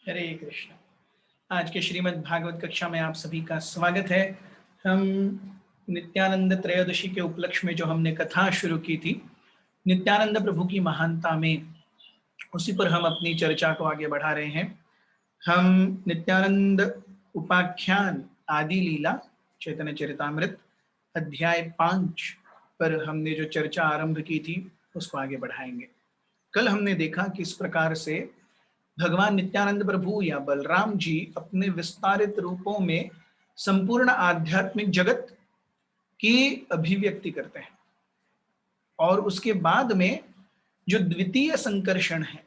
हरे कृष्ण। आज के श्रीमद् भागवत कक्षा में आप सभी का स्वागत है। हम नित्यानंद त्रयोदशी के उपलक्ष्य में जो हमने कथा शुरू की थी, नित्यानंद प्रभु की महानता में, उसी पर हम अपनी चर्चा को आगे बढ़ा रहे हैं। हम नित्यानंद उपाख्यान आदि लीला चैतन्य चरितामृत अध्याय 5 पर हमने जो चर्चा आरंभ की थी उसको आगे बढ़ाएंगे। कल हमने देखा किस प्रकार से भगवान नित्यानंद प्रभु या बलराम जी अपने विस्तारित रूपों में संपूर्ण आध्यात्मिक जगत की अभिव्यक्ति करते हैं, और उसके बाद में जो द्वितीय संकर्षण है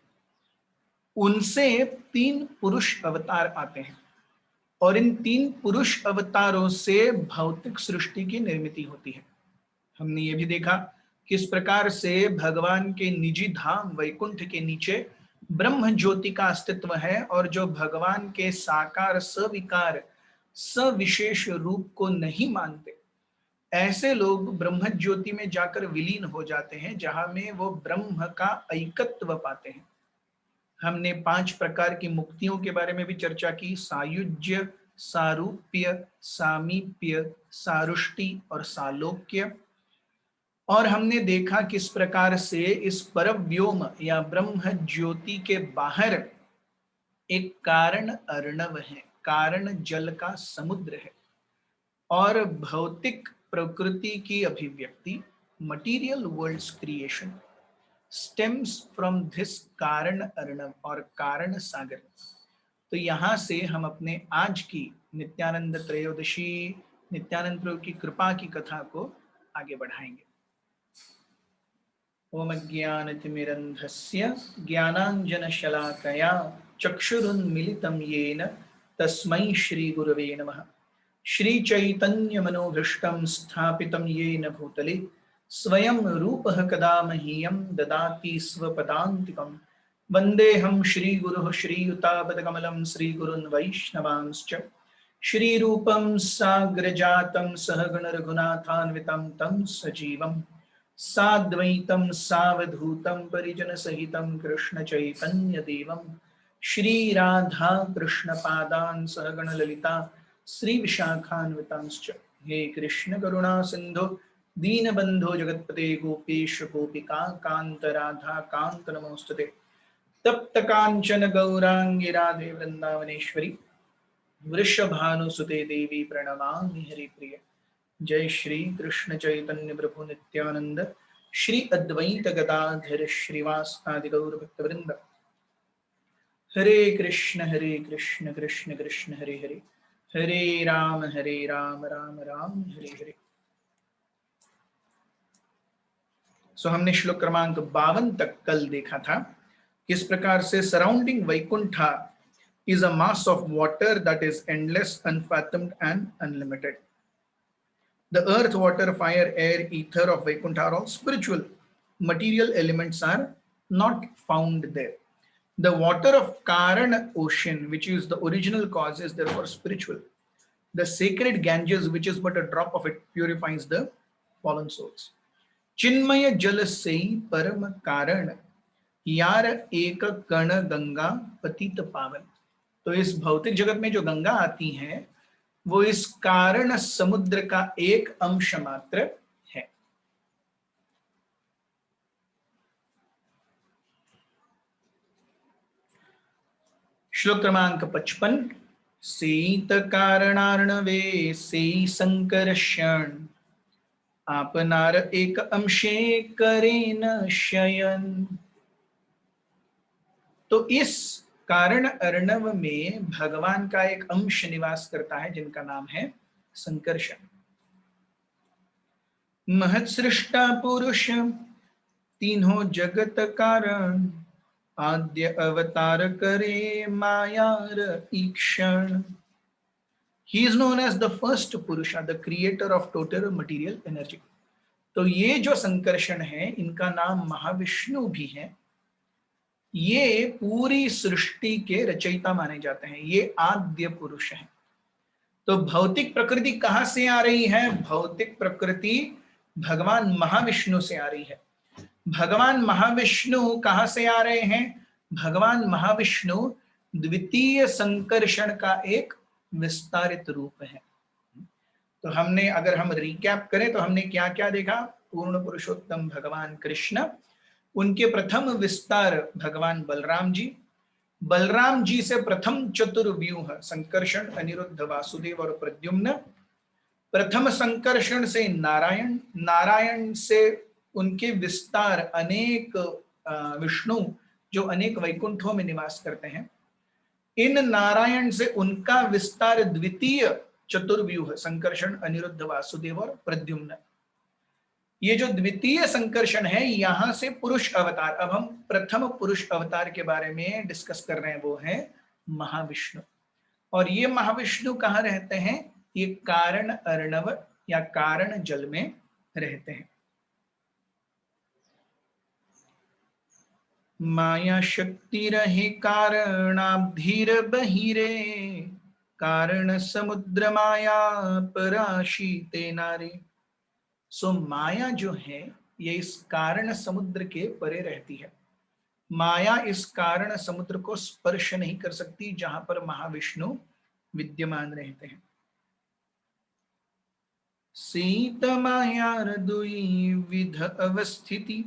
उनसे 3 पुरुष अवतार आते हैं, और इन 3 पुरुष अवतारों से भौतिक सृष्टि की निर्मिति होती है। हमने ये भी देखा किस प्रकार से भगवान के निजी धाम वैकुंठ के नीचे ब्रह्म ज्योति का अस्तित्व है, और जो भगवान के साकार सविकार सविशेष रूप को नहीं मानते, ऐसे लोग ब्रह्म ज्योति में जाकर विलीन हो जाते हैं, जहां में वो ब्रह्म का ऐकत्व पाते हैं। हमने 5 प्रकार की मुक्तियों के बारे में भी चर्चा की: सायुज्य, सारूप्य, सामीप्य, सारुष्टि और सालोक्य। और हमने देखा किस प्रकार से इस परव्योम या ब्रह्म ज्योति के बाहर एक कारण अर्णव है, कारण जल का समुद्र है, और भौतिक प्रकृति की अभिव्यक्ति, material world's creation, stems from this कारण अर्णव और कारण सागर। तो यहाँ से हम अपने आज की नित्यानंद त्रयोदशी नित्यानंद प्रभु की कृपा की कथा को आगे बढ़ाएंगे। ओम अज्ञानतिमिरन्धस्य ज्ञानाञ्जनशलाकया चक्षुरुन्मिलितं येन तस्मै श्रीगुरवे नमः। श्रीचैतन्यमनोभीष्टं स्थापितं येन भूतले स्वयं रूपः कदा मह्यं ददाति स्वपदान्तिकं। वन्देऽहं श्रीगुरुः श्रीयुतापदकमलं श्रीगुरुन् वैष्णवांश्च। श्रीरूपं साग्रजातं सहगण रघुनाथान्वितं तं सजीवम् साद्वैतं सावधूतं परिजनसहितं कृष्ण चैतन्य देवं श्रीराधा कृष्ण पादान् सहगण ललिता श्री विशाखान्वितांश्च। हे कृष्ण करुणा सिंधु दीनबंधो जगत्पते गोपेश गोपिका कांत राधा कांत नमोस्तुते। तप्त कांचन गौरांगी राधे वृंदावनेश्वरी वृषभानुसुते देवी प्रणमामि हरिप्रिय। जय श्री कृष्ण चैतन्य प्रभु नित्यानंद श्री अद्वैत गदाधर श्रीवासादि गौर भक्तवृंद। हरे कृष्ण कृष्ण कृष्ण हरे हरे, हरे राम राम राम हरे हरे। सो हमने श्लोक क्रमांक 52 तक कल देखा था किस प्रकार से surrounding Vaikuntha is a mass of water that is endless, unfathomed and unlimited. The earth, water, fire, air, ether of Vaikuntha are all spiritual. Material elements are not found there. The water of Karan ocean, which is the original cause, is therefore spiritual. The sacred Ganges, which is but a drop of it, purifies the fallen souls. Chinmaya jal sei param karan यार एक कण गंगा पतित पावन। तो इस भौतिक जगत में जो गंगा आती है वो इस कारण समुद्र का एक अंश मात्र है। श्लोक क्रमांक 55। सेत कारणार्णवे से संकर्षण आपनार एक अंशे करेन शयन। तो इस कारण अर्णव में भगवान का एक अंश निवास करता है जिनका नाम है संकर्षण। महत सृष्टा पुरुष तीनों जगत कारण आद्य अवतार करे मायार ईक्षण। He is known as the first Purusha, the creator of total material energy. तो ये जो संकर्षण है इनका नाम महाविष्णु भी है। ये पूरी सृष्टि के रचयिता माने जाते हैं, ये आद्य पुरुष हैं। तो भौतिक प्रकृति कहां से आ रही है? भौतिक प्रकृति भगवान महाविष्णु से आ रही है। भगवान महाविष्णु कहां से आ रहे हैं? भगवान महाविष्णु द्वितीय संकर्षण का एक विस्तारित रूप है। तो हमने, अगर हम रिकैप करें तो हमने क्या क्या देखा? पूर्ण पुरुषोत्तम भगवान कृष्ण, उनके प्रथम विस्तार भगवान बलराम जी, बलराम जी से प्रथम चतुर्व्यूह संकर्षण, अनिरुद्ध, वासुदेव और प्रद्युम्न, प्रथम संकर्षण से नारायण, नारायण से उनके विस्तार अनेक विष्णु जो अनेक वैकुंठों में निवास करते हैं, इन नारायण से उनका विस्तार द्वितीय चतुर्व्यूह संकर्षण, अनिरुद्ध, वासुदेव और प्रद्युम्न। ये जो द्वितीय संकर्षण है, यहां से पुरुष अवतार, अब हम प्रथम पुरुष अवतार के बारे में डिस्कस कर रहे हैं, वो है महाविष्णु। और ये महाविष्णु कहाँ रहते हैं? ये कारण अर्णव या कारण जल में रहते हैं। माया शक्ति रहे कारणाब्धीर बहिरे, कारण समुद्र माया पराशी ते नारे। सो माया जो है ये इस कारण समुद्र के परे रहती है। माया इस कारण समुद्र को स्पर्श नहीं कर सकती जहां पर महाविष्णु विद्यमान रहते हैं। सीत मायार दुई विध अवस्थिति,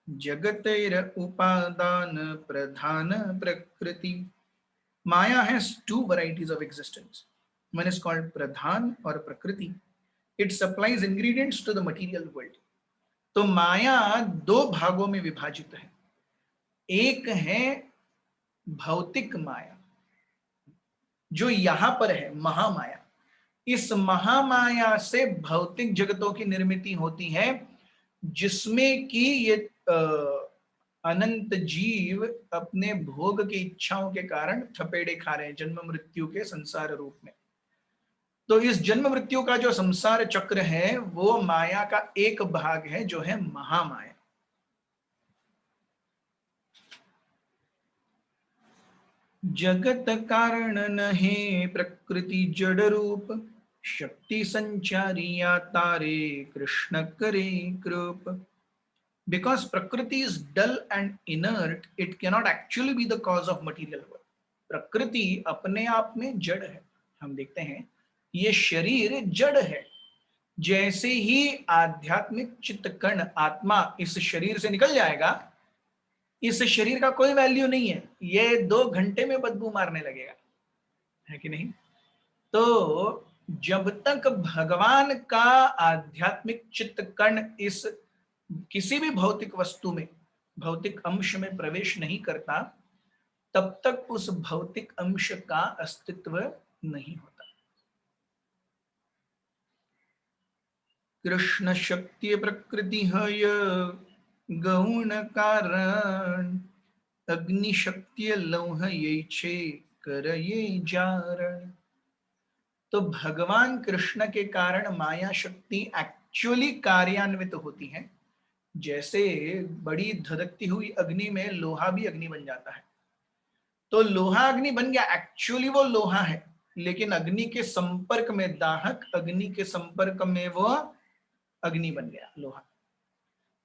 जगतेर उपादान प्रधान प्रकृति। माया has two varieties of existence. One is called pradhan और प्रकृति. It supplies ingredients to the material world. तो माया दो भागों में विभाजित है। एक है भौतिक माया जो यहां पर है, महामाया। इस महामाया से भौतिक जगतों की निर्मिति होती है, जिसमें कि ये अनंत जीव अपने भोग की इच्छाओं के कारण थपेड़े खा रहे हैं जन्म मृत्यु के संसार रूप में। तो इस जन्म मृत्यु का जो संसार चक्र है वो माया का एक भाग है जो है महामाया। जगत कारण नहे प्रकृति जड़ रूप, शक्ति संचारिया तारे कृष्ण करे कृप। Because Prakriti is dull and inert, it cannot actually be the cause of material world. प्रकृति अपने आप में जड़ है। हम देखते हैं ये शरीर जड़ है। जैसे ही आध्यात्मिक चित्त कण आत्मा इस शरीर से निकल जाएगा, इस शरीर का कोई वैल्यू नहीं है, ये 2 घंटे में बदबू मारने लगेगा, है कि नहीं? तो जब तक भगवान का आध्यात्मिक चित्त कण इस किसी भी भौतिक वस्तु में, भौतिक अंश में प्रवेश नहीं करता, तब तक उस भौतिक अंश का अस्तित्व नहीं होता। कृष्ण शक्ति प्रकृति है गौण कारण, अग्नि शक्ति लौह ये छे कर ये जारण। तो भगवान कृष्ण के कारण माया शक्ति एक्चुअली कार्यान्वित होती है। जैसे बड़ी धधकती हुई अग्नि में लोहा भी अग्नि बन जाता है। तो लोहा अग्नि बन गया, एक्चुअली वो लोहा है, लेकिन अग्नि के संपर्क में, दाहक अग्नि के संपर्क में वो अग्नि बन गया, लोहा।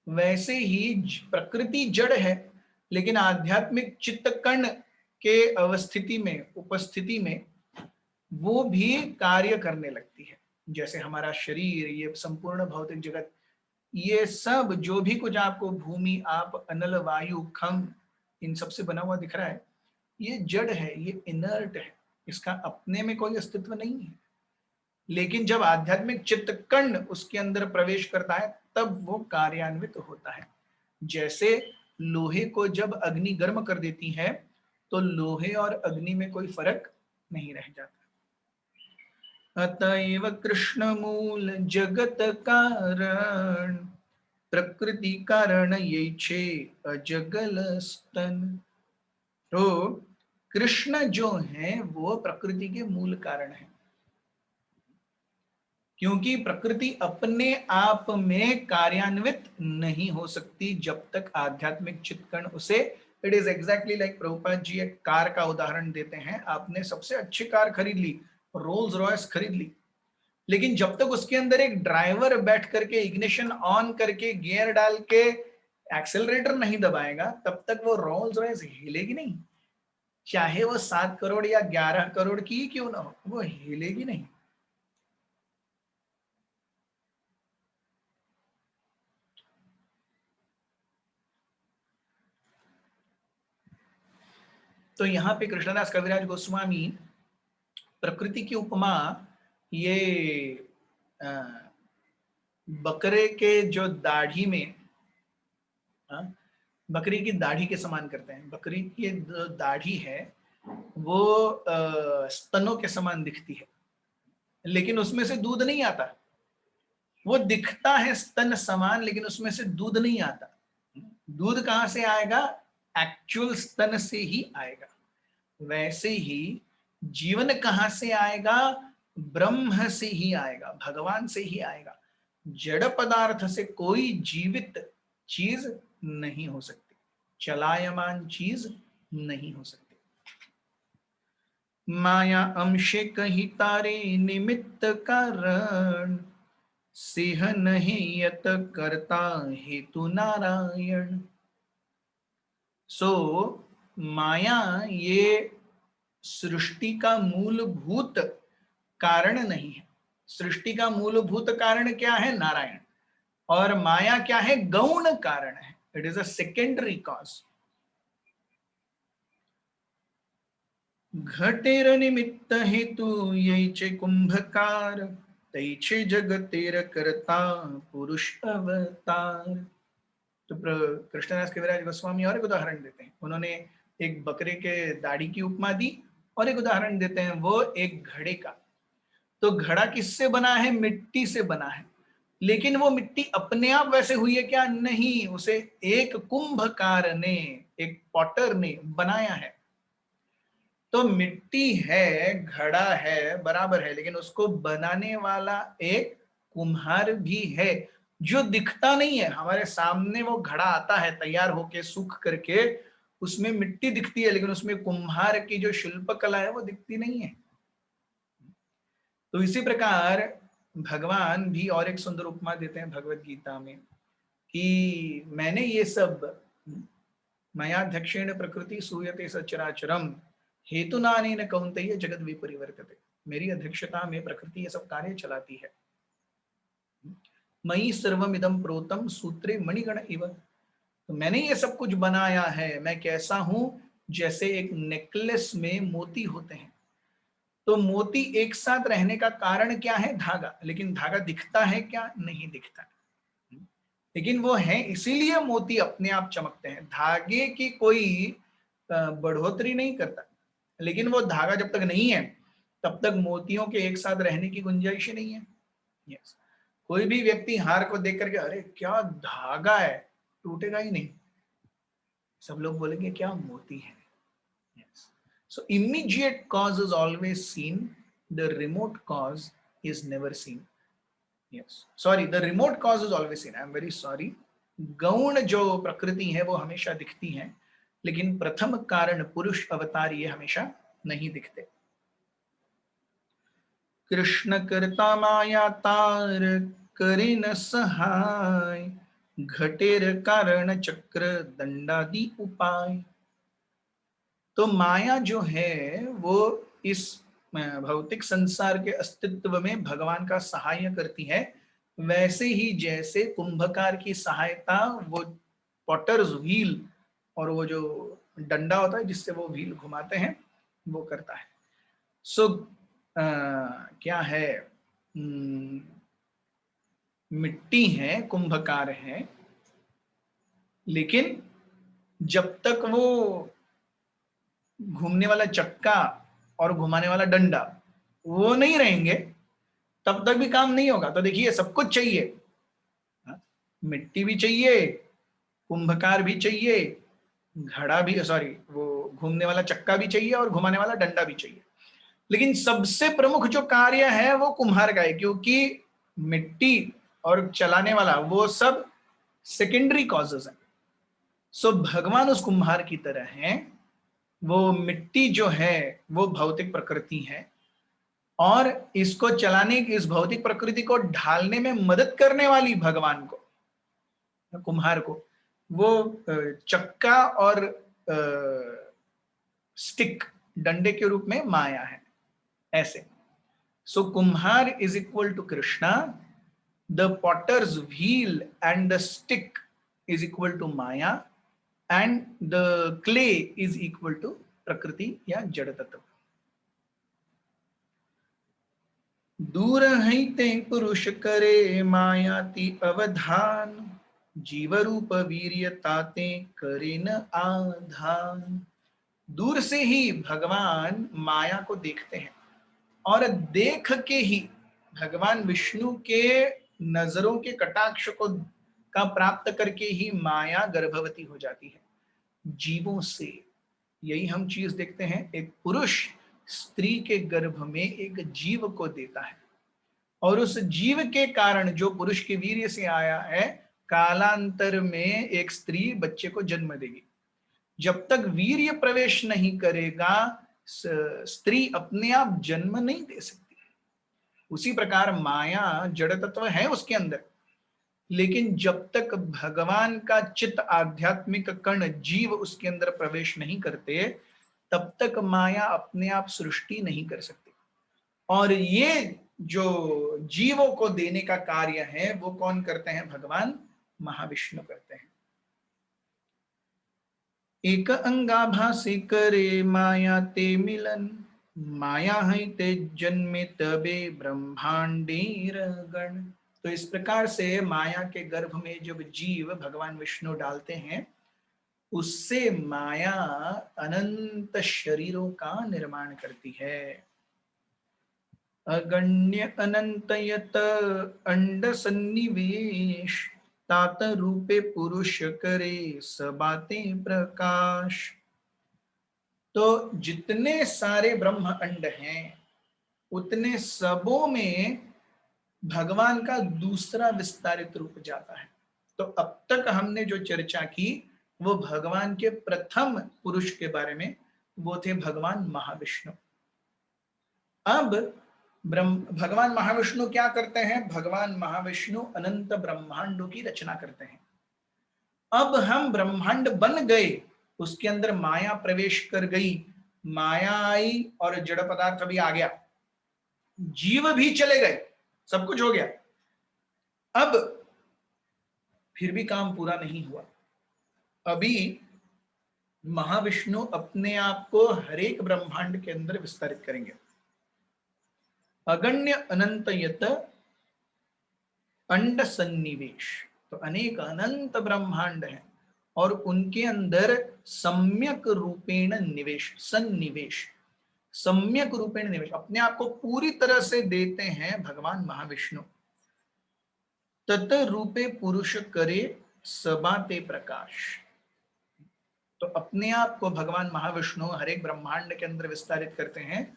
वैसे ही प्रकृति जड़ है, लेकिन आध्यात्मिक चित्त कण के अवस्थिति में, उपस्थिति में वो भी कार्य करने लगती है। जैसे हमारा शरीर, ये संपूर्ण भौतिक जगत, ये सब जो भी कुछ आपको भूमि, आप, अनल, वायु, खम, इन सब से बना हुआ दिख रहा है, ये जड़ है, ये इनर्ट है, इसका अपने में कोई अस्तित्व नहीं है। लेकिन जब आध्यात्मिक चित्त कण उसके अंदर प्रवेश करता है तब वो कार्यान्वित होता है। जैसे लोहे को जब अग्नि गर्म कर देती है तो लोहे और अग्नि में कोई फर्क नहीं रह जाता। अतएव कृष्ण मूल जगत कारण, प्रकृति कारण ये छे अजगल स्तन। तो कृष्ण जो है वो प्रकृति के मूल कारण है, क्योंकि प्रकृति अपने आप में कार्यान्वित नहीं हो सकती जब तक आध्यात्मिक चित्कण उसे, it is exactly like Prabhupada ji एक कार का उदाहरण देते हैं। आपने सबसे अच्छी कार खरीद ली, रोल्स रॉयस खरीद ली, लेकिन जब तक उसके अंदर एक ड्राइवर बैठ करके इग्निशन ऑन करके गियर डाल के एक्सेलरेटर नहीं दबाएगा, तब तक वो रोल्स रॉयस हिलेगी नहीं। चाहे वो 7 करोड़ या 11 करोड़ की ही क्यों ना हो, वो हिलेगी नहीं। तो यहाँ पे कृष्णदास कविराज गोस्वामी प्रकृति की उपमा ये बकरे के जो दाढ़ी में, बकरी की दाढ़ी के समान करते हैं। बकरी की दाढ़ी है वो स्तनों के समान दिखती है, लेकिन उसमें से दूध नहीं आता। वो दिखता है स्तन समान, लेकिन उसमें से दूध नहीं आता। दूध कहां से आएगा? एक्चुअल स्तन से ही आएगा। वैसे ही जीवन कहां से आएगा? ब्रह्म से ही आएगा, भगवान से ही आएगा। जड़ पदार्थ से कोई जीवित चीज नहीं हो सकती, चलायमान चीज नहीं हो सकती। माया अंशे कही तारे निमित्त कारण, सिंह नहीं यत करता हेतु नारायण। सो माया ये सृष्टि का मूलभूत कारण नहीं है। सृष्टि का मूलभूत कारण क्या है? नारायण। और माया क्या है? गौण कारण है। It is a secondary cause. घटेर निमित्त हेतु यैचे कुंभकार, तैचे जगतेर करता पुरुष अवतार। तो कृष्णदास कविराज गोस्वामी और एक उदाहरण देते हैं। उन्होंने एक बकरे के दाढ़ी की उपमा दी और एक उदाहरण देते हैं वो एक घड़े का। तो घड़ा किससे बना है? मिट्टी से बना है। लेकिन वो मिट्टी अपने आप वैसे हुई है क्या? नहीं, उसे एक कुंभकार ने, एक पॉटर ने बनाया है। तो मिट्टी है, घड़ा है, बराबर है, लेकिन उसको बनाने वाला एक कुम्हार भी है जो दिखता नहीं है। हमारे सामने वो घड़ा आता है तैयार होके, सूख करके, उसमें मिट्टी दिखती है, लेकिन उसमें कुम्हार की जो शिल्प कला है वो दिखती नहीं है। तो इसी प्रकार भगवान भी और एक सुंदर उपमा देते हैं भगवत गीता में कि मैंने ये सब, मयाध्यक्षेण प्रकृति सूयते सचराचरम हेतु नानेन कौन्तेय जगत विपरिवर्तते। मेरी अध्यक्षता में प्रकृति ये सब कार्य चलाती है। मयि सर्वमिदं प्रोतम सूत्रे मणिगण इव। तो मैंने ये सब कुछ बनाया है। मैं कैसा हूं? जैसे एक नेकलेस में मोती होते हैं। तो मोती एक साथ रहने का कारण क्या है? धागा। लेकिन धागा दिखता है क्या? नहीं दिखता। लेकिन वो है, इसीलिए मोती अपने आप चमकते हैं। धागे की कोई बढ़ोतरी नहीं करता, लेकिन वो धागा जब तक नहीं है तब तक मोतियों के एक साथ रहने की गुंजाइश ही नहीं है। यस, कोई भी व्यक्ति हार को देख करके अरे क्या धागा है, टूटेगा ही नहीं। सब लोग बोलेंगे क्या मोती है। Yes, so immediate cause is always seen, the remote cause is never seen. Yes, sorry, the remote cause is always seen. I am very sorry. गौण जो प्रकृति है वो हमेशा दिखती है, लेकिन प्रथम कारण पुरुष अवतार ये हमेशा नहीं दिखते। कृष्ण करता माया तार करे न सहाय, घटेर कारण चक्र दंडादि उपाय। तो माया जो है वो इस भौतिक संसार के अस्तित्व में भगवान का सहाय करती है। वैसे ही जैसे कुंभकार की सहायता वो पॉटर्स व्हील और वो जो डंडा होता है जिससे वो व्हील घुमाते हैं वो करता है। सो क्या है, मिट्टी है, कुंभकार है, लेकिन जब तक वो घूमने वाला चक्का और घुमाने वाला डंडा वो नहीं रहेंगे तब तक भी काम नहीं होगा। तो देखिए सब कुछ चाहिए, मिट्टी भी चाहिए, कुंभकार भी चाहिए, घड़ा भी, सॉरी, वो घूमने वाला चक्का भी चाहिए और घुमाने वाला डंडा भी चाहिए। लेकिन सबसे प्रमुख जो कार्य है वो कुम्हार का है, क्योंकि मिट्टी और चलाने वाला वो सब सेकेंडरी कॉजेस हैं। सो भगवान उस कुम्हार की तरह हैं। वो मिट्टी जो है वो भौतिक प्रकृति है, और इसको चलाने, इस भौतिक प्रकृति को ढालने में मदद करने वाली भगवान को, कुम्हार को, वो चक्का और स्टिक, डंडे के रूप में माया है, ऐसे। सो कुम्हार is equal to Krishna, the potter's wheel and the stick is equal to maya, and the clay is equal to prakriti या जड़ तत्व। दूर हईते पुरुष करे मायाति अवधान, जीव रूप वीर्य ताते करे न आधान। दूर से ही भगवान माया को देखते हैं और देख के ही भगवान विष्णु के नजरों के कटाक्ष को का प्राप्त करके ही माया गर्भवती हो जाती है जीवों से। यही हम चीज देखते हैं, एक पुरुष स्त्री के गर्भ में एक जीव को देता है और उस जीव के कारण जो पुरुष के वीर्य से आया है, कालांतर में एक स्त्री बच्चे को जन्म देगी। जब तक वीर्य प्रवेश नहीं करेगा स्त्री अपने आप जन्म नहीं दे सकती। उसी प्रकार माया जड़ तत्व है उसके अंदर, लेकिन जब तक भगवान का चित्त आध्यात्मिक कण जीव उसके अंदर प्रवेश नहीं करते, तब तक माया अपने आप सृष्टि नहीं कर सकती। और ये जो जीवों को देने का कार्य है वो कौन करते हैं? भगवान महाविष्णु करते हैं। एक अंगाभासी करे माया ते मिलन, माया है ते जन्मे तबे ब्रह्मांडीर गण। तो इस प्रकार से माया के गर्भ में जब जीव भगवान विष्णु डालते हैं, उससे माया अनंत शरीरों का निर्माण करती है। अगण्य अनंतयत अंड सन्निवेश, तात रूपे पुरुष करे सबाते प्रकाश। तो जितने सारे ब्रह्म अंड हैं उतने सबों में भगवान का दूसरा विस्तारित रूप जाता है। तो अब तक हमने जो चर्चा की वो भगवान के प्रथम पुरुष के बारे में, वो थे भगवान महाविष्णु। अब भगवान महाविष्णु क्या करते हैं? भगवान महाविष्णु अनंत ब्रह्मांडों की रचना करते हैं। अब हम ब्रह्मांड बन गए, उसके अंदर माया प्रवेश कर गई, माया आई और जड़ पदार्थ भी आ गया, जीव भी चले गए, सब कुछ हो गया। अब फिर भी काम पूरा नहीं हुआ। अभी महाविष्णु अपने आप को हर एक ब्रह्मांड के अंदर विस्तारित करेंगे। अगण्य अनंत यत अंड सन्निवेश, तो अनेक अनंत ब्रह्मांड हैं और उनके अंदर सम्यक रूपेण निवेश, सन्निवेश, सम्यक रूपेण निवेश, अपने आप को पूरी तरह से देते हैं भगवान महाविष्णु। तत रूपे पुरुष करे सबाते प्रकाश, तो अपने आप को भगवान महाविष्णु हर एक ब्रह्मांड के अंदर विस्तारित करते हैं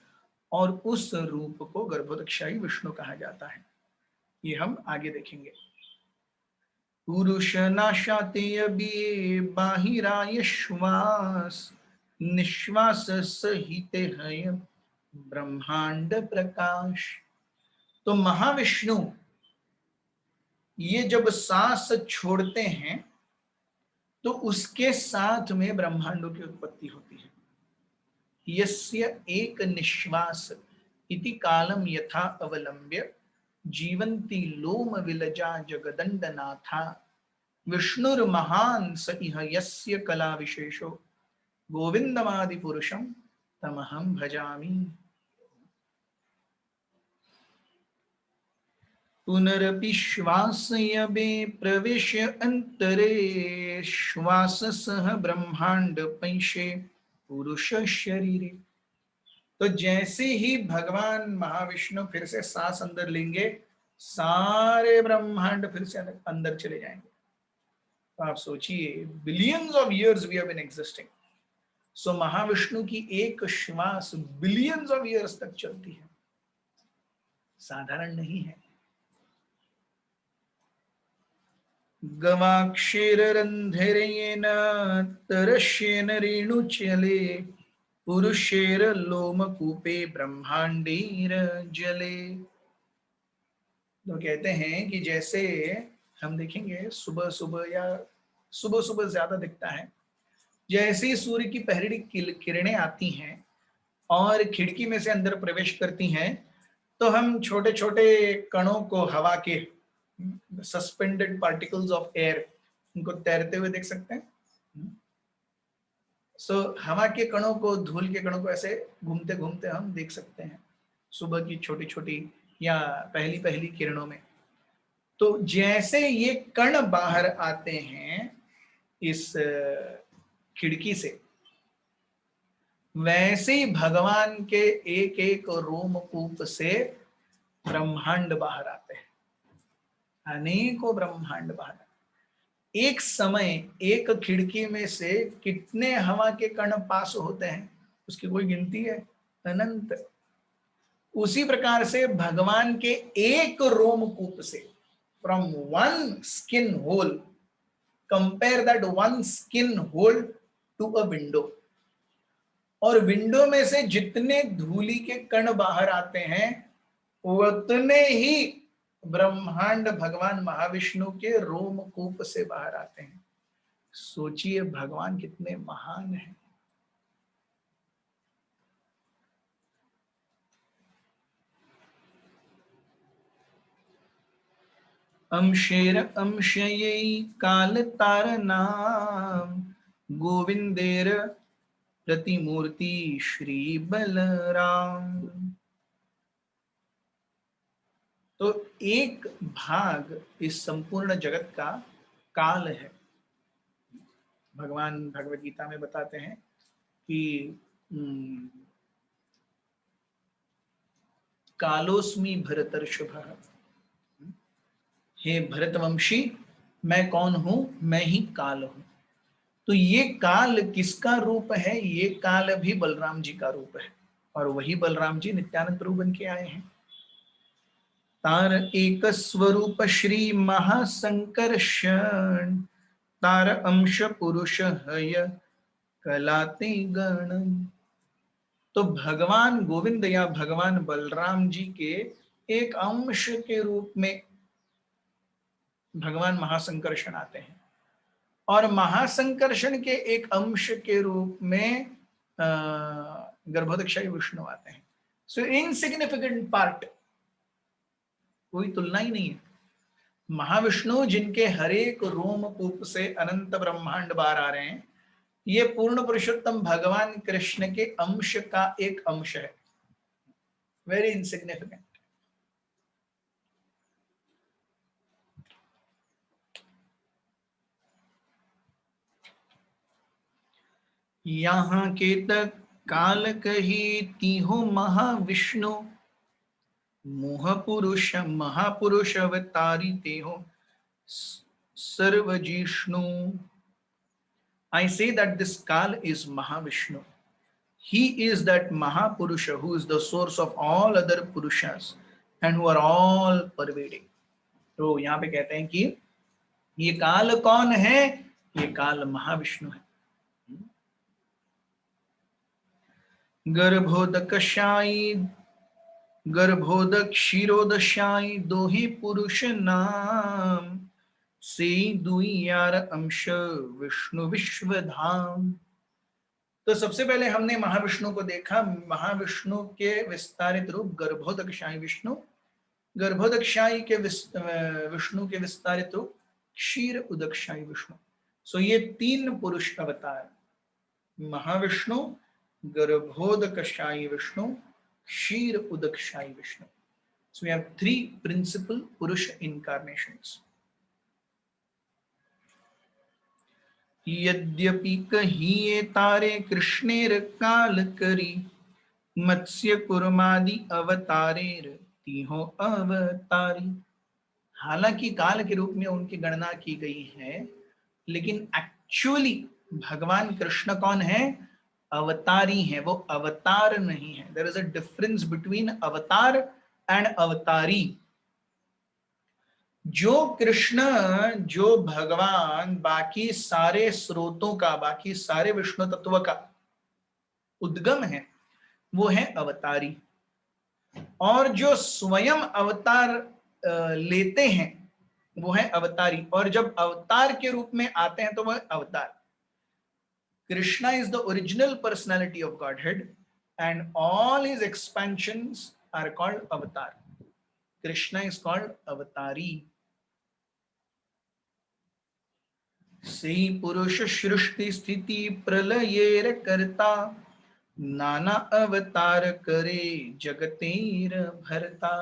और उस रूप को गर्भोदकशाही विष्णु कहा जाता है। ये हम आगे देखेंगे। पुरुष नाशाते अभी बाहिराय श्वास, निश्वास सहिते है ब्रह्मांड प्रकाश। तो महाविष्णु ये जब सांस छोड़ते हैं तो उसके साथ में ब्रह्मांडों की उत्पत्ति होती है। यस्य एक निश्वास इति कालम यथा अवलंब्य, जीवंती लोम विलजा जगदंडनाथा, विष्णुर्महान स इह यस्य कला विशेषो, गोविंदमादि पुरुषम तमहम भजामि। पुनरपि श्वासयबे प्रवेश अंतरे, श्वास सह ब्रह्मांड पैशे पुरुष शरीरे। तो जैसे ही भगवान महाविष्णु फिर से सांस अंदर लेंगे, सारे ब्रह्मांड फिर से अंदर चले जाएंगे। तो आप सोचिए, billions of years we have been existing, so Mahavishnu की एक श्वास बिलियंस ऑफ इयर्स तक चलती है, साधारण नहीं है। गवाक्षीर रंधेरेन तरश्येन रेणुचले, पुरुषेर लोमकूपे ब्रह्मांडीर जले। तो कहते हैं कि जैसे हम देखेंगे सुबह सुबह या सुबह सुबह ज्यादा दिखता है, जैसे ही सूर्य की पहली किरणें आती हैं और खिड़की में से अंदर प्रवेश करती हैं, तो हम छोटे छोटे कणों को, हवा के सस्पेंडेड पार्टिकल्स ऑफ एयर, उनको तैरते हुए देख सकते हैं। हवा के कणों को, धूल के कणों को ऐसे घूमते घूमते हम देख सकते हैं सुबह की छोटी छोटी या पहली पहली किरणों में। तो जैसे ये कण बाहर आते हैं इस खिड़की से, वैसे ही भगवान के एक एक रोमकूप से ब्रह्मांड बाहर आते हैं, अनेकों ब्रह्मांड बाहर आते हैं। एक समय एक खिड़की में से कितने हवा के कण पास होते हैं, उसकी कोई गिनती है? अनंत। उसी प्रकार से भगवान के एक रोमकूप से, from one skin hole, compare that one skin hole to a window, और विंडो में से जितने धूली के कण बाहर आते हैं उतने ही ब्रह्मांड भगवान महाविष्णु के रोमकूप से बाहर आते हैं। सोचिए भगवान कितने महान हैं। अंशेर अंशयै काल तारनाम गोविंदेर प्रतिमूर्ति श्री बलराम। तो एक भाग इस संपूर्ण जगत का काल है। भगवान भगवद गीता में बताते हैं कि कालोस्मि भरतर्षभः, हे भरतवंशी मैं कौन हूं? मैं ही काल हूं। तो ये काल किसका रूप है? ये काल भी बलराम जी का रूप है, और वही बलराम जी नित्यानंद प्रभु बन के आए हैं। तार एक स्वरूप श्री महासंकर्षण, तार अंश पुरुष हय कलाते गण। तो भगवान गोविंद या भगवान बलराम जी के एक अंश के रूप में भगवान महासंकर्षण आते हैं, और महासंकर्षण के एक अंश के रूप में गर्भोदक्षाई विष्णु आते हैं। सो इनसिग्निफिकेंट पार्ट, कोई तुलना ही नहीं है। महाविष्णु जिनके हरेक रोमकूप से अनंत ब्रह्मांड बाहर आ रहे हैं, ये पूर्ण पुरुषोत्तम भगवान कृष्ण के अंश का एक अंश है। Very insignificant. यहाँ के तक काल कही तीहो महाविष्णु, मोहपुरुष महापुरुष अवतारी तेहो सर्वजिष्णु। I say that this Kal is Mahavishnu. He is that Mahapurusha who is the source of all other Purushas and who are all pervading. तो यहाँ पे कहते हैं कि ये काल कौन है? ये काल महाविष्णु है। गर्भोदकशाई गर्भोदक क्षीरोदशाई दोहे पुरुष नाम, से दुई यार अंश विष्णु विश्वधाम। तो सबसे पहले हमने महाविष्णु को देखा। महाविष्णु के विस्तारित रूप गर्भोदकशाई विष्णु, गर्भोदकशाई के विष्णु के विस्तारित रूप क्षीर उदकशाई विष्णु। सो ये तीन पुरुष अवतार, महाविष्णु, गर्भोदकशाई विष्णु, क्षीर उदकशाई Vishnu. So we have three principal Purusha incarnations. यद्यपि कहिए तारे कृष्णेर काल करी, मत्स्य कुर्मादि अवतारेर तीहो अवतारी। हालांकि काल के रूप में उनकी गणना की गई है, लेकिन एक्चुअली भगवान कृष्ण कौन है? अवतारी है, वो अवतार नहीं है। There is a difference between avatar and avatari. जो कृष्ण, जो भगवान बाकी सारे स्रोतों का, बाकी सारे विष्णु तत्व का उद्गम है, वो है अवतारी। और जो स्वयं अवतार लेते हैं वो है अवतारी, और जब अवतार के रूप में आते हैं तो वह अवतार। Krishna is the original personality of Godhead, and all his expansions are called avatar. Krishna is called avatari. सही पुरुष सृष्टि स्थिति प्रलयेर करता, नाना अवतार करे जगतेर भरता।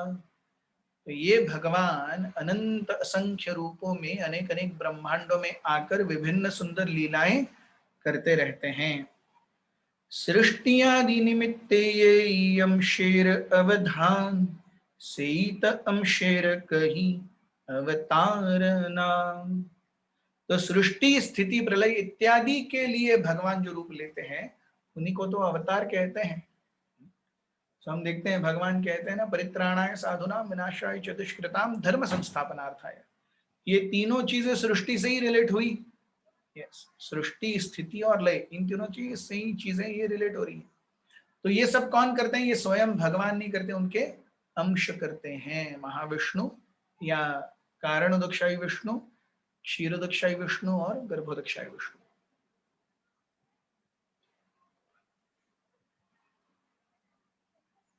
तो ये भगवान अनंत असंख्य रूपों में अनेक अनेक ब्रह्मांडों में आकर विभिन्न सुंदर लीलाएं करते रहते हैं। सृष्टियादि निमित्ते ये अमशेर अवधान, सेत अमशेर कही अवतार नाम। तो सृष्टि स्थिति प्रलय इत्यादि के लिए भगवान जो रूप लेते हैं उन्हीं को तो अवतार कहते हैं। तो हम देखते हैं भगवान कहते हैं ना, परित्राणाय साधुनाम विनाशाय च दुष्कृताम धर्म संस्थापनार्थाय। ये तीनों चीजें सृष्टि से ही रिलेट हुई। यस, सृष्टि स्थिति और लय, इन तीनों चीज से ही चीजें ये रिलेट हो रही है। तो ये सब कौन करते हैं? ये स्वयं भगवान नहीं करते, उनके अंश करते हैं। महाविष्णु या कारणोदकशायी विष्णु, क्षीरोदकशायी विष्णु और गर्भोदकशायी विष्णु।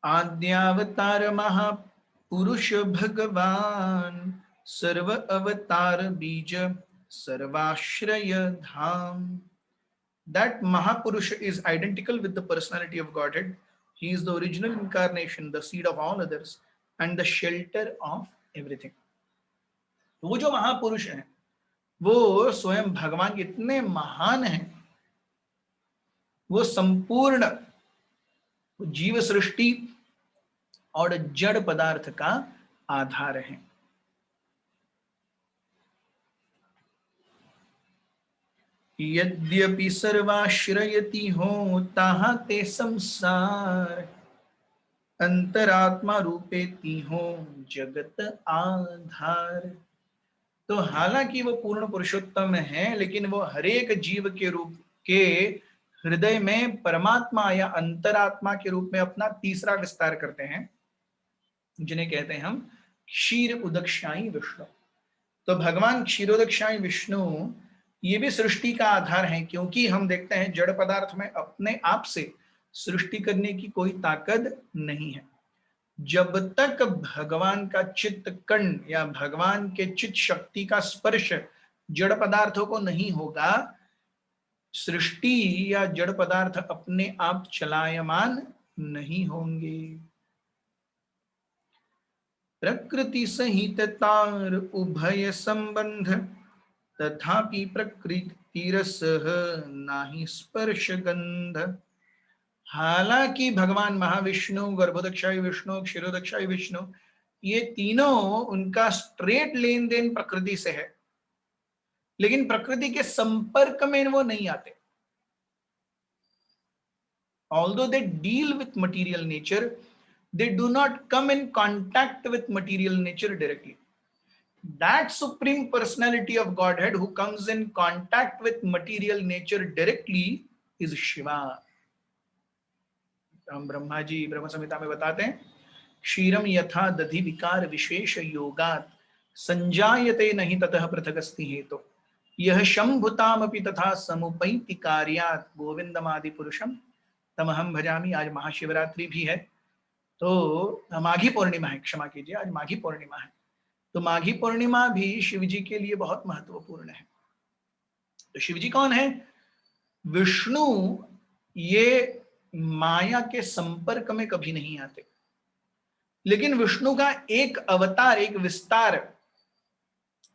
आद्यावतार महापुरुष भगवान, सर्व अवतार बीज सर्वाश्रय धाम। That Mahapurush is identical with the personality of Godhead. He is the original incarnation, the seed of all others, and the shelter of everything. तो वो जो महापुरुष हैं वो स्वयं भगवान के इतने महान हैं, वो संपूर्ण जीव सृष्टि और जड़ पदार्थ का आधार है। यद्यपि सर्वाश्रयति हो ताहा ते संसार, अंतरात्मा रूपेति हो जगत आधार। तो हालांकि वो पूर्ण पुरुषोत्तम है, लेकिन वो हरेक जीव के रूप के हृदय में परमात्मा या अंतरात्मा के रूप में अपना तीसरा विस्तार करते हैं, जिन्हें कहते हैं हम क्षीर उदकशायी विष्णु। तो भगवान क्षीरोदकशायी विष्णु ये भी सृष्टि का आधार है, क्योंकि हम देखते हैं जड़ पदार्थ में अपने आप से सृष्टि करने की कोई ताकत नहीं है। जब तक भगवान का चित्त कण या भगवान के चित्त शक्ति का स्पर्श जड़ पदार्थों को नहीं होगा, सृष्टि या जड़ पदार्थ अपने आप चलायमान नहीं होंगे। प्रकृति सहित तार उभय संबंध, तथापि प्रकृति रस नाही स्पर्श गंध। हालांकि भगवान महाविष्णु, गर्भोदकशायी विष्णु, क्षीरोदकशायी विष्णु, ये तीनों उनका स्ट्रेट लेन देन प्रकृति से है, लेकिन प्रकृति के संपर्क में वो नहीं आते। Although they deal with material nature, they do not come in contact with material nature directly. That supreme personality of Godhead who comes in contact with material nature directly is Shiva. हम ब्रह्मा जी ब्रह्म संहिता में बताते हैं, क्षीरम यथा दधि विकार विशेष योगात, संजायते नहीं ततः पृथगस्ति हेतु, यह शंभुतामपि तथा समुपैति कार्यात गोविंदमादि पुरुषम तमहम भजामि। आज महाशिवरात्रि भी है, तो माघी पूर्णिमा है, क्षमा कीजिए, आज माघी पूर्णिमा है। तो माघी पूर्णिमा भी शिव जी के लिए बहुत महत्वपूर्ण है। तो शिव जी कौन है? विष्णु ये माया के संपर्क में कभी नहीं आते, लेकिन विष्णु का एक अवतार, एक विस्तार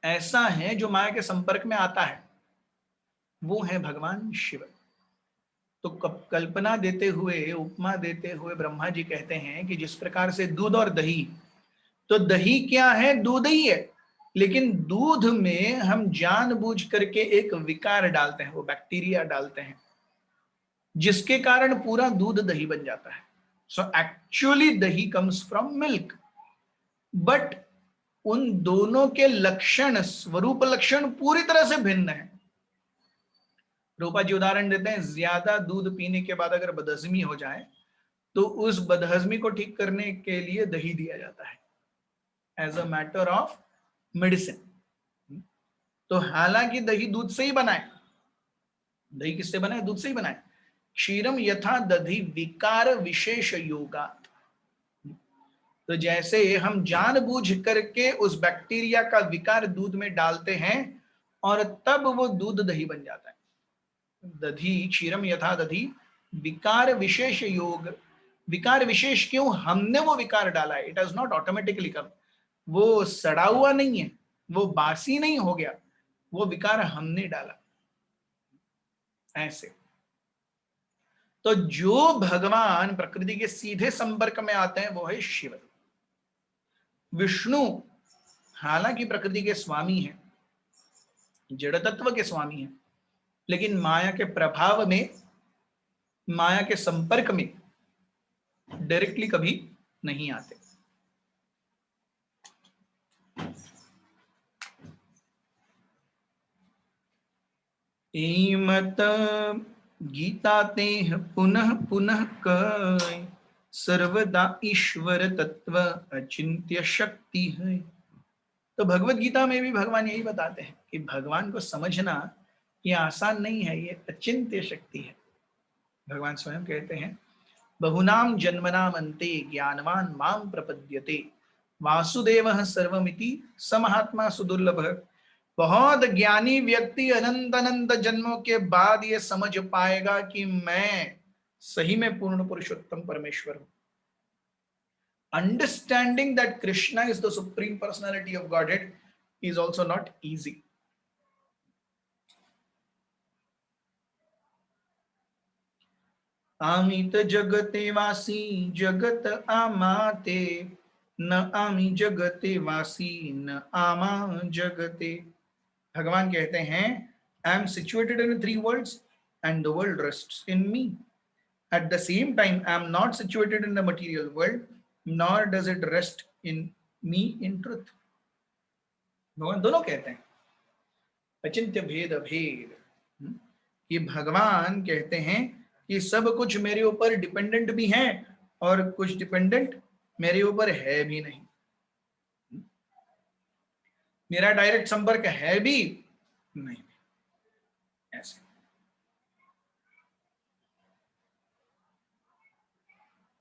ऐसा है जो माया के संपर्क में आता है, वो है भगवान शिव। तो कल्पना देते हुए, उपमा देते हुए ब्रह्मा जी कहते हैं कि जिस प्रकार से दूध और दही, तो दही क्या है? दूध ही है, लेकिन दूध में हम जानबूझ करके एक विकार डालते हैं, वो बैक्टीरिया डालते हैं, जिसके कारण पूरा दूध दही बन जाता है। सो एक्चुअली दही कम्स फ्रॉम मिल्क, बट उन दोनों के लक्षण, स्वरूप लक्षण पूरी तरह से भिन्न है। रूपा जी उदाहरण देते हैं, ज्यादा दूध पीने के बाद अगर बदहजमी हो जाए तो उस बदहजमी को ठीक करने के लिए दही दिया जाता है as a matter of medicine. तो हालांकि दही दूध से ही बना है, दही किससे बना है? दूध से ही बना है। क्षीरम यथा दधि विकार विशेष योगात्। तो जैसे हम जानबूझ करके उस बैक्टीरिया का विकार दूध में डालते हैं और तब वो दूध दही बन जाता है। दधि क्षीरम यथा दधि विकार विशेष योग। विकार विशेष क्यों? हमने वो विकार डाला है। इट हैज नॉट ऑटोमेटिकली कम। वो सड़ा हुआ नहीं है, वो बासी नहीं हो गया, वो विकार हमने डाला। ऐसे तो जो भगवान प्रकृति के सीधे संपर्क में आते हैं वो है शिव। विष्णु हालांकि प्रकृति के स्वामी हैं, जड़ तत्व के स्वामी हैं, लेकिन माया के प्रभाव में, माया के संपर्क में डायरेक्टली कभी नहीं आते। एमत गीता ते पुनः पुनः कय सर्वदा ईश्वर तत्व अचिंत्य शक्ति है। तो भगवत गीता में भी भगवान यही बताते हैं कि भगवान को समझना ये आसान नहीं है, ये अचिंत्य शक्ति है। भगवान स्वयं कहते हैं बहुनाम जन्मनाम अन्ते ज्ञानवान माम प्रपद्यते वासुदेवः सर्वमिति समहात्मा सुदुर्लभ। बहुत ज्ञानी व्यक्ति अनंत अनंत जन्मों के बाद ये समझ पाएगा कि मैं सही में पूर्ण पुरुषोत्तम परमेश्वर हूं। Understanding that Krishna is the supreme personality of Godhead is also not easy. Amit जगते वासी जगत आमाते न आमी जगते वासी न आमा जगते। भगवान कहते हैं I am situated in 3 worlds and the world rests in me. At the same time, I am not situated in the material world, nor does it rest in me in truth. भगवान दोनों कहते हैं अचिंत्य भेद भेद। ये भगवान कहते हैं कि सब कुछ मेरे ऊपर डिपेंडेंट भी है और कुछ डिपेंडेंट मेरे ऊपर है भी नहीं। मेरा डायरेक्ट संपर्क है भी नहीं। ऐसे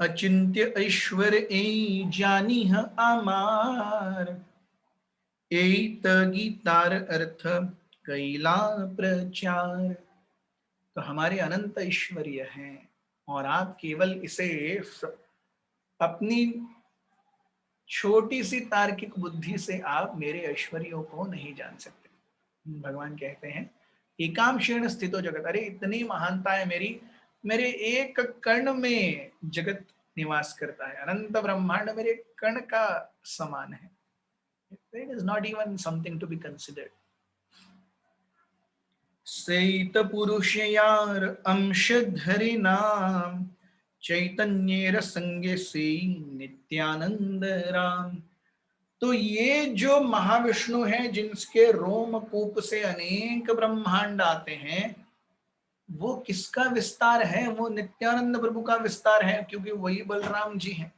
अचिंत्य ऐश्वर ए जानी है आमार एत गीतार अर्थ कैला प्रचार। तो हमारे अनंत ऐश्वर्य हैं और आप केवल इसे अपनी छोटी सी तार्किक बुद्धि से आप मेरे ऐश्वर्यों को नहीं जान सकते। भगवान कहते हैं एकांशेण स्थितो जगत। अरे इतनी महानता है मेरी, मेरे एक कण में जगत निवास करता है। अनंत ब्रह्मांड मेरे कण का समान है। It is not even something to be considered. सैत पुरुष यार अंशधरि नाम चैतन्य संगे से नित्यानंद राम। तो ये जो महाविष्णु है जिनके रोमकूप से अनेक ब्रह्मांड आते हैं, वो किसका विस्तार है? वो नित्यानंद प्रभु का विस्तार है, क्योंकि वही बलराम जी हैं।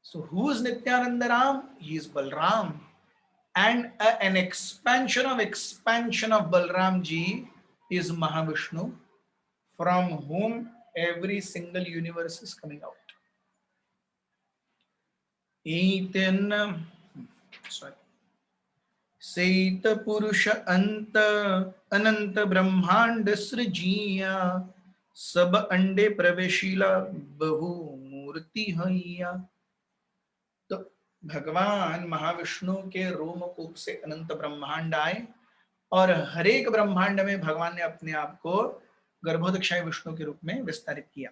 So who is Nityananda Ram? He is Balram. And an expansion of Balram ji is Mahavishnu, from whom every single universe is coming out. सेत पुरुष अंत अनंत ब्रह्मांड सृजिया सब अंडे प्रवेशिला बहु मूर्ति हैया। तो भगवान महाविष्णु के रोमकूप से अनंत ब्रह्मांड आए और हरेक ब्रह्मांड में भगवान ने अपने आप को गर्भोदक्षाय विष्णु के रूप में विस्तारित किया।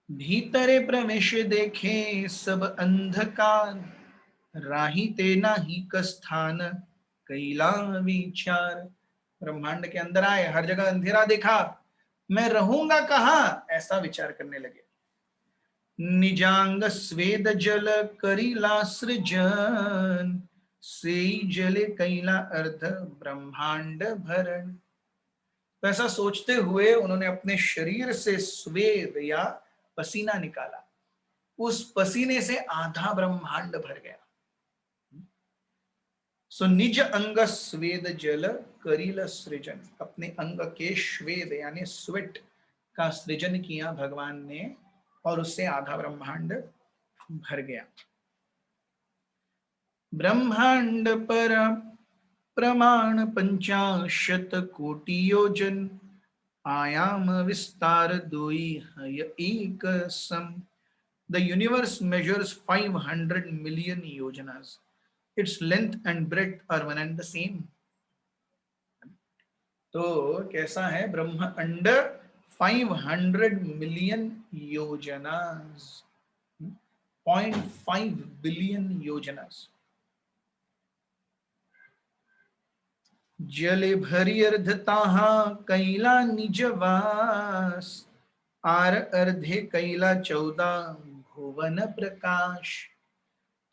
भीतरे प्रवेश देखे सब अंधकार राही तेना ही कस्थान कैला विचार। ब्रह्मांड के अंदर आए, हर जगह अंधेरा देखा, मैं रहूंगा कहां, ऐसा विचार करने लगे। निजांग स्वेद जल करीला सृजन से जले कैला अर्ध ब्रह्मांड भरण। तो ऐसा सोचते हुए उन्होंने अपने शरीर से स्वेद या पसीना निकाला, उस पसीने से आधा ब्रह्मांड भर गया। सो निज अंग स्वेद जल करिल सृजन, अपने अंग के श्वेद यानी स्वेट का सृजन किया भगवान ने और उससे आधा ब्रह्मांड भर गया। ब्रह्मांड पर प्रमाण 50 योजन, आयाम विस्तार दोई हय एक सम। The universe measures 500 million yojanas. Its length and breadth are one and the same. तो कैसा है ब्रह्मांड? 500 मिलियन योजनास, 0.5 बिलियन योजनास। जले भरी अर्धताहा कैला निजवास, आर अर्धे कैला 14 भुवन प्रकाश।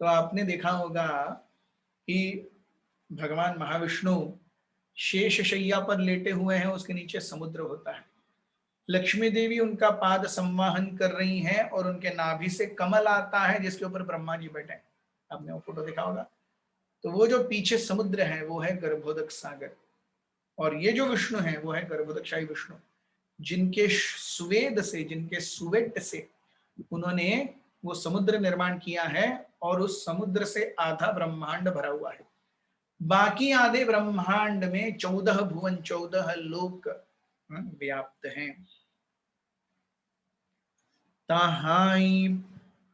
तो आपने देखा होगा कि भगवान महाविष्णु शेष शैया पर लेटे हुए हैं, उसके नीचे समुद्र होता है। लक्ष्मी देवी उनका पाद संवाहन कर रही हैं और उनके नाभि से कमल आता है जिसके ऊपर ब्रह्मा जी बैठे हैं। आपने वो फोटो देखा होगा। तो वो जो पीछे समुद्र है वो है गर्भोदक सागर, और ये जो विष्णु है वो है गर्भोदकशाही विष्णु, जिनके स्वेद से, जिनके स्वेट से उन्होंने वो समुद्र निर्माण किया है और उस समुद्र से आधा ब्रह्मांड भरा हुआ है। बाकी आधे ब्रह्मांड में 14 भुवन, 14 लोक व्याप्त हैं। ताहाई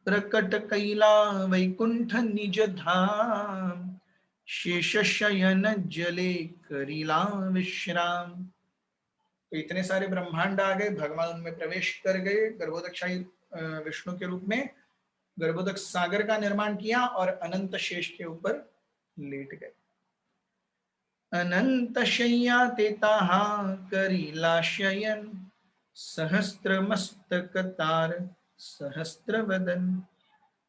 प्रकट कैला वैकुंठ निज धाम, शेष शयन जले करिला विश्राम। तो इतने सारे ब्रह्मांड आ गए, भगवान उनमें प्रवेश कर गए गर्भोदकशाही विष्णु के रूप में, गर्भोदक सागर का निर्माण किया और अनंत शेष के ऊपर लेट गए। अनंत शय्या तेताहा करिला शयन, सहस्त्र मस्तक तार सहस्त्र वदन,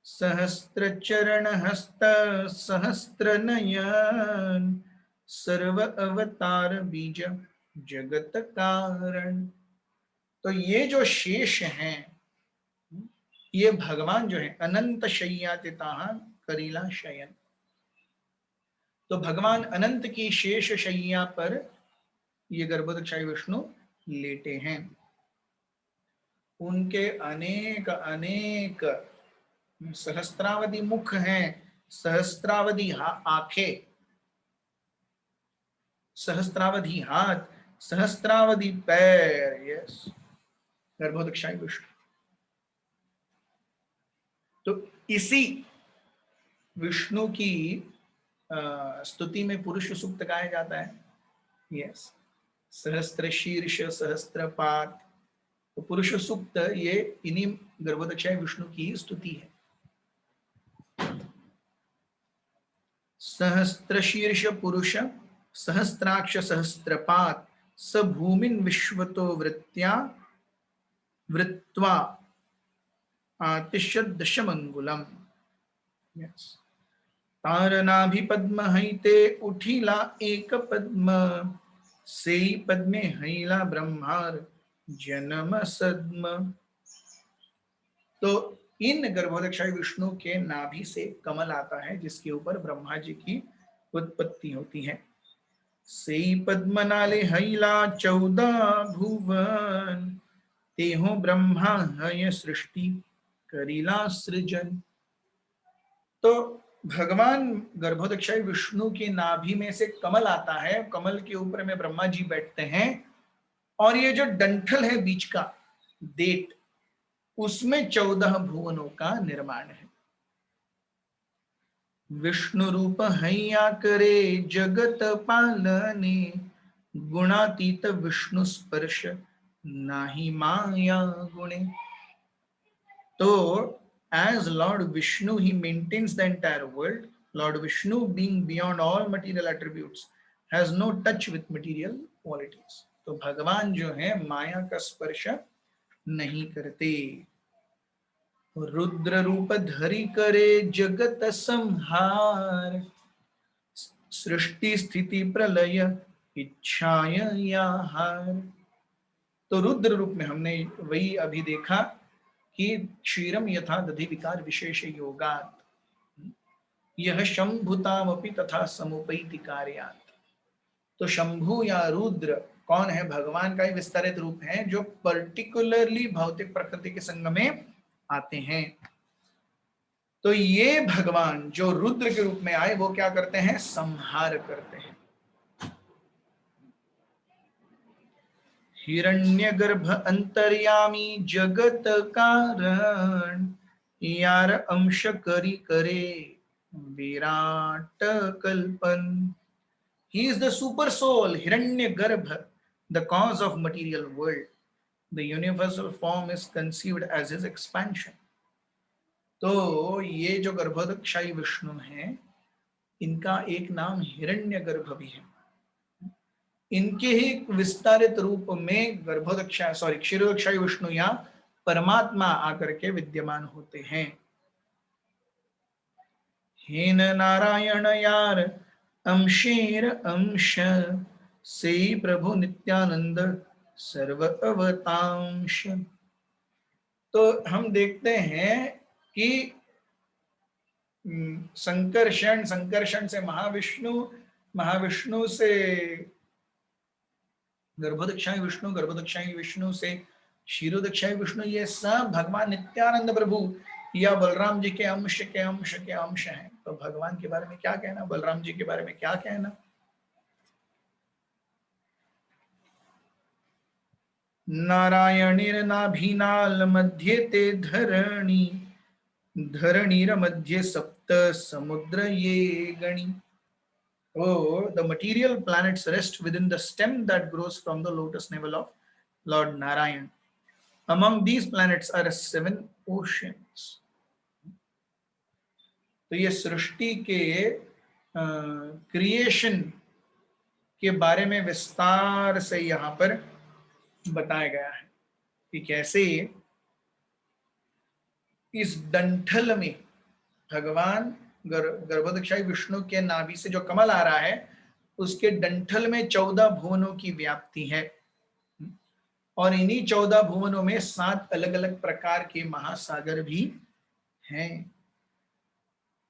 सहस्त्र चरण हस्त सहस्त्र नयन, सर्व अवतार बीज जगत कारण। तो ये जो शेष हैं, ये भगवान जो है अनंत शय्यातिताः करिला शयन। तो भगवान अनंत की शेष शैया पर ये गर्भोदकशाही विष्णु लेटे हैं। उनके अनेक अनेक सहस्त्रावधि मुख हैं, सहस्त्रावधि आंखें, सहस्त्रावधि हाथ, सहस्त्रावधि पैर। यस, गर्भोदकशाही विष्णु। तो इसी विष्णु की स्तुति में पुरुष सूक्त गाया जाता है। यस, सहस्त्र शीर्ष सहस्त्रपात। तो पुरुष सूक्त ये इन्हीं गर्भोदकशाही विष्णु की स्तुति है। सहस्त्र शीर्ष पुरुष सहस्त्राक्ष सहस्त्रपात, स भूमिन विश्वतो वृत्त्या वृत्त्वा आतिश्य दशमंगुलम। यस, तारनाभि पद्म हईते उठिला एक पद्म, सेई पद्मे हईला ब्रह्मार जन्म सद्म। तो इन गर्भोदकशाही विष्णु के नाभि से कमल आता है जिसके ऊपर ब्रह्मा जी की उत्पत्ति होती है। सेई पद्म नाले हईला 14 भुवन, तेहो ब्रह्मा हय सृष्टि करिला सृजन। तो भगवान गर्भोदकशाही विष्णु के नाभि में से कमल आता है, कमल के ऊपर में ब्रह्मा जी बैठते हैं, और ये जो डंठल है बीच का देट, उसमें 14 भुवनों का निर्माण है। विष्णु रूप हैया करे जगत पालने, गुणातीत विष्णु स्पर्श नाही माया गुणे। तो as Lord Vishnu, he maintains the entire world. Lord Vishnu, being beyond all material attributes, has no touch with material qualities. तो भगवान जो है माया का स्पर्श नहीं करते। रुद्र रूप धरि करे जगत संहार, सृष्टि स्थिति प्रलय इच्छाय या हार। तो रुद्र रूप में हमने वही अभी देखा कि क्षीरम यथा दधि विकार विशेष योगात, यह शंभुतामपि तथा समुपैति कार्यात्। तो शंभु या रुद्र कौन है? भगवान का ही विस्तारित रूप है जो पर्टिकुलरली भौतिक प्रकृति के संग में आते हैं। तो ये भगवान जो रुद्र के रूप में आए वो क्या करते हैं? संहार करते हैं। हिरण्यगर्भ अंतर्यामी जगत कारण, यार अंश करी करे Virat कल्पन। He is the super soul, Hiranyagarbha, the cause of material world. The universal form is conceived as his expansion. तो ये जो गर्भोदकशाही विष्णु हैं, इनका एक नाम हिरण्यगर्भ भी है। इनके ही विस्तारित रूप में क्षीरोदकशाही विष्णु या परमात्मा आकर के विद्यमान होते हैं। हेन नारायण यार अंशेर अंश से प्रभु नित्यानंद सर्व अवतांश। तो हम देखते हैं कि संकर्षण से महाविष्णु, महाविष्णु से गर्भोदकशाही विष्णु, गर्भोदकशाही विष्णु से क्षीरोदकशाही विष्णु, ये सब भगवान नित्यानंद प्रभु या बलराम जी के अंश के अंश के अंश हैं। तो भगवान के बारे में क्या कहना, बलराम जी के बारे में क्या कहना? नारायणीर नाभिनाल मध्ये ते धरणी, धरणीर मध्ये सप्त समुद्र ये गणी। Oh, the material planets rest within the stem that grows from the lotus navel of Lord Narayan. Among these planets are 7 oceans. तो ये सृष्टि के क्रिएशन के बारे में विस्तार से यहाँ पर बताया गया है कि कैसे इस डंठल में भगवान गर्भोदकशाही विष्णु के नाभि से जो कमल आ रहा है उसके डंठल में 14 भुवनों की व्याप्ति है, और इन्हीं 14 भुवनों में 7 अलग अलग प्रकार के महासागर भी हैं।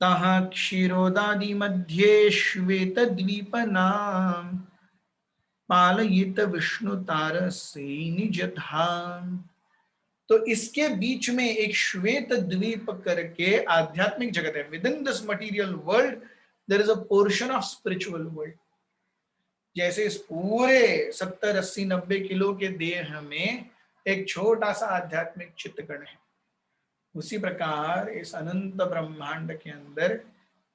तहा क्षीरोदादि मध्ये श्वेत द्वीप नाम, पालयित विष्णु तार से निज धाम। तो इसके बीच में एक श्वेत द्वीप करके आध्यात्मिक जगत है। Within this material world there is a portion of spiritual world. जैसे इस पूरे 70, 80, 90 किलो के देह में एक छोटा सा आध्यात्मिक चित्तकण है, उसी प्रकार इस अनंत ब्रह्मांड के अंदर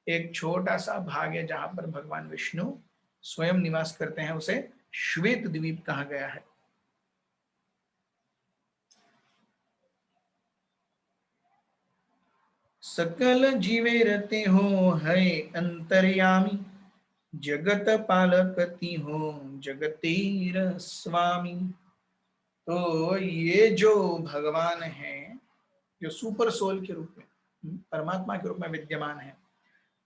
एक छोटा सा भाग है जहां पर भगवान विष्णु स्वयं निवास करते हैं, उसे श्वेत द्वीप कहा गया है। सकल जीवे रहते हो है अंतर्यामी, जगत पालकती हो जगतेर स्वामी। तो ये जो भगवान हैं, जो सुपर सोल के रूप में, परमात्मा के रूप में विद्यमान है,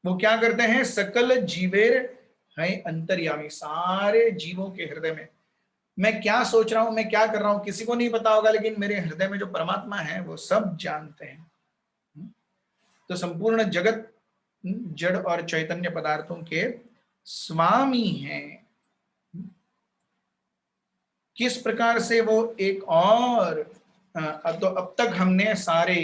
वो क्या करते हैं? सकल जीवेर है अंतर्यामी। सारे जीवों के हृदय में मैं क्या सोच रहा हूं, मैं क्या कर रहा हूं, किसी को नहीं पता होगा, लेकिन मेरे हृदय में जो परमात्मा है वो सब जानते हैं। तो संपूर्ण जगत जड़ और चैतन्य पदार्थों के स्वामी हैं। किस प्रकार से वो एक और तो अब तक हमने सारे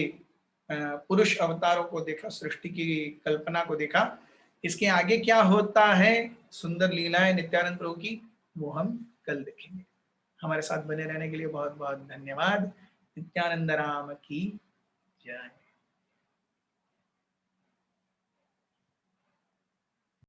पुरुष अवतारों को देखा, सृष्टि की कल्पना को देखा। इसके आगे क्या होता है, सुंदर लीलाएं नित्यानंद प्रभु की, वो हम कल देखेंगे। हमारे साथ बने रहने के लिए बहुत बहुत धन्यवाद। नित्यानंद राम की जय।